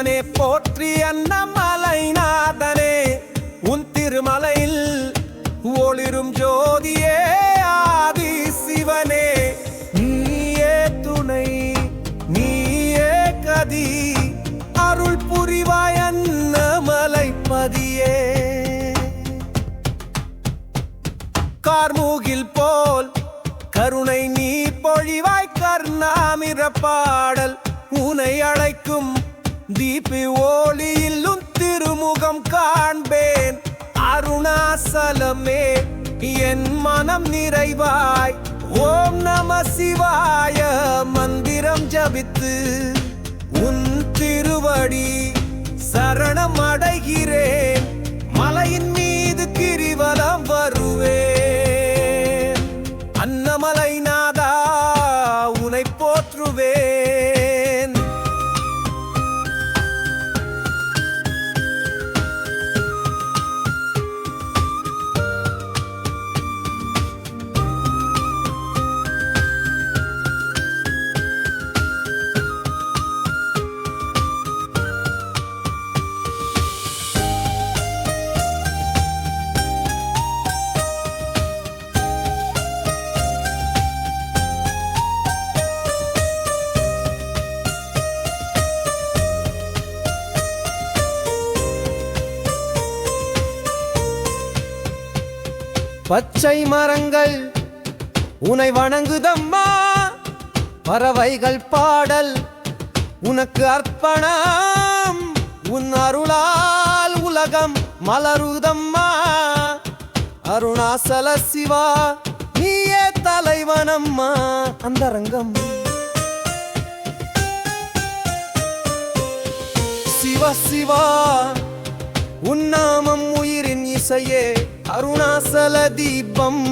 சிவனே போற்றி அண்ணாமலைநாதனே உன் திருமலையில் ஒளிரும் ஜோதியே ஆதி சிவனே நீயே துணை நீயே கதி அருள் புரிவாய் அண்ணாமலைப்பதியே கார்மூகில் போல் கருணை நீ பொழிவாய் கர்ணாமிர பாடல் உனை அழைக்கும் தீபி ஒளியில் உன் திருமுகம் காண்பேன் அருணாசலமே என் மனம் நிறைவாய் ஓம் நம சிவாய மந்திரம் ஜபித்து உன் திருவடி சரணம் அடைகிறேன் மலையின் மீது கிரிவலம் வருவேன் அண்ணாமலைநாதா உனை போற்றுவேன் பச்சை மரங்கள் உனை வணங்குதம்மா பறவைகள் பாடல் உனக்கு அர்ப்பணம் உன் அருளால் உலகம் மலருதம்மா அருணாசல சிவா நீயே தலைவனம்மா அந்தரங்கம் சிவ சிவா உன்னாமம் உயிரின் இசையே அருணாசல தீபம்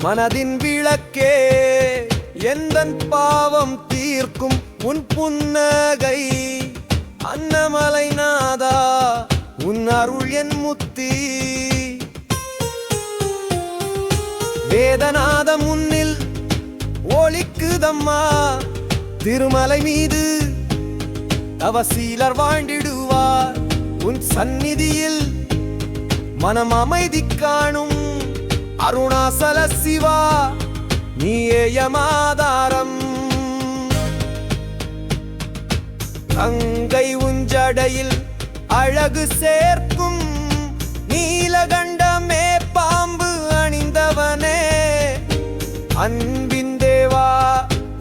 மனதின் விளக்கே எந்தன் பாவம் தீர்க்கும் உன் புன்னகை அண்ணாமலைநாதா உன் அருள் என் முத்தி வேதநாத முன்னில் ஒலிக்குதம்மா திருமலை மீது தவசீலர் வாழ்ந்திடுவார் உன் சந்நிதியில் மனம் அமைதி காணும் அருணாசல சிவா நீயே யமாதாரம் கங்கை உஞ்சடையில் அழகு சேர்க்கும் நீலகண்டமே பாம்பு அணிந்தவனே அன்பின் தேவா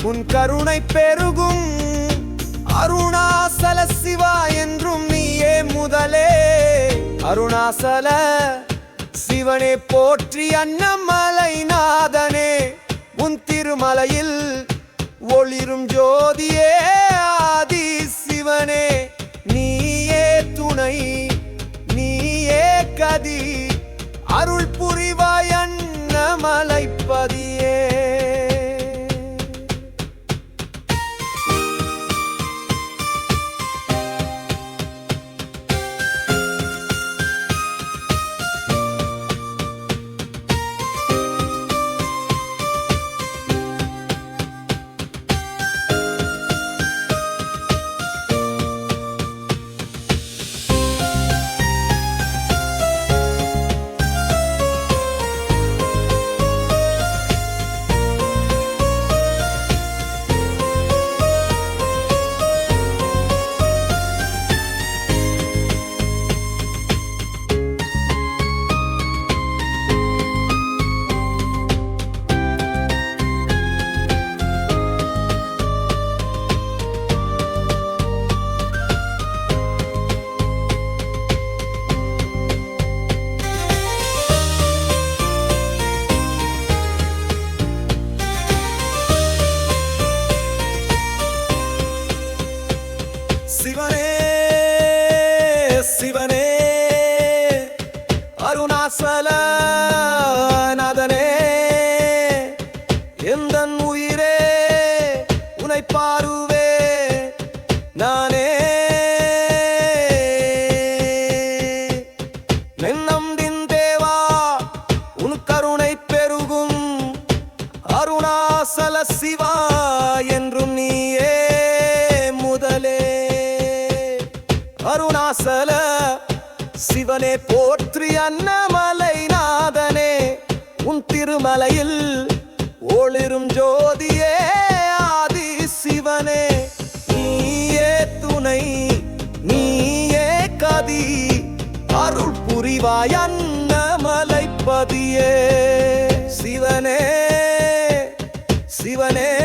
உன் கருணை பெருகும் அருணாசல சிவா என்றும் நீயே முதலே அருணாசல சிவனே போற்றி அண்ணாமலைநாதனே உன் திருமலையில் ஒளிரும் ஜோதியே ஆதி சிவனே நீயே துணை நீயே கதி அருள் புரிவாய் அண்ணாமலைப்பதியே சிவனே போற்றி அண்ணாமலை நாதனே உன் திருமலையில் ஒளிரும் ஜோதியே ஆதி சிவனே நீயே துணை நீயே கதி அருள் புரிவாய் அண்ணாமலைப்பதியே சிவனே சிவனே